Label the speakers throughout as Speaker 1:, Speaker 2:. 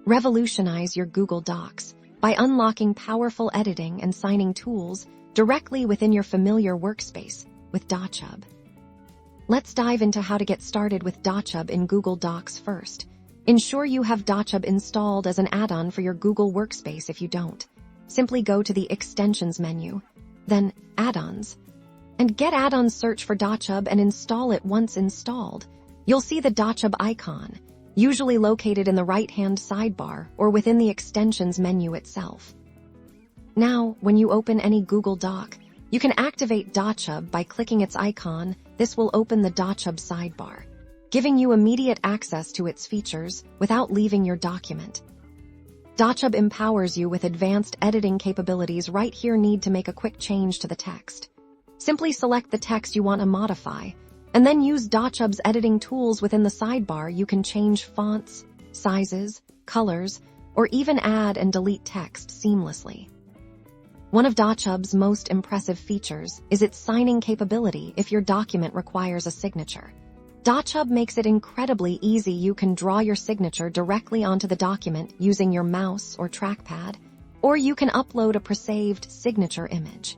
Speaker 1: Revolutionize your Google Docs by unlocking powerful editing and signing tools directly within your familiar workspace with Dochub. Let's dive into how to get started with Dochub in Google Docs first. Ensure you have Dochub installed as an add-on for your Google Workspace. If you don't, simply go to the Extensions menu, then Add-ons, and Get Add-ons. Search for Dochub and install it. Once installed, you'll see the Dochub icon, usually located in the right-hand sidebar or within the Extensions menu itself. Now, when you open any Google Doc, you can activate Dochub by clicking its icon. This will open the Dochub sidebar, giving you immediate access to its features without leaving your document. Dochub empowers you with advanced editing capabilities. Right here, need to make a quick change to the text. Simply select the text you want to modify, and then use Dochub's editing tools within the sidebar. You can change fonts, sizes, colors, or even add and delete text seamlessly. One of Dochub's most impressive features is its signing capability if your document requires a signature. Dochub makes it incredibly easy. You can draw your signature directly onto the document using your mouse or trackpad, or you can upload a pre-saved signature image.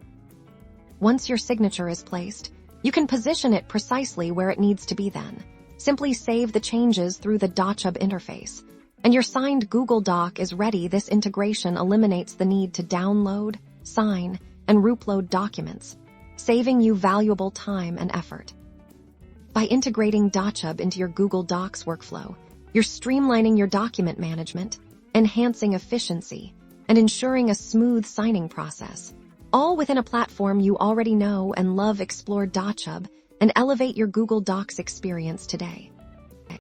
Speaker 1: Once your signature is placed, you can position it precisely where it needs to be. Then, simply save the changes through the Dochub interface, and your signed Google Doc is ready. This integration eliminates the need to download, sign, and reupload documents, saving you valuable time and effort. By integrating Dochub into your Google Docs workflow, you're streamlining your document management, enhancing efficiency, and ensuring a smooth signing process, all within a platform you already know and love. Explore Dochub and elevate your Google Docs experience today.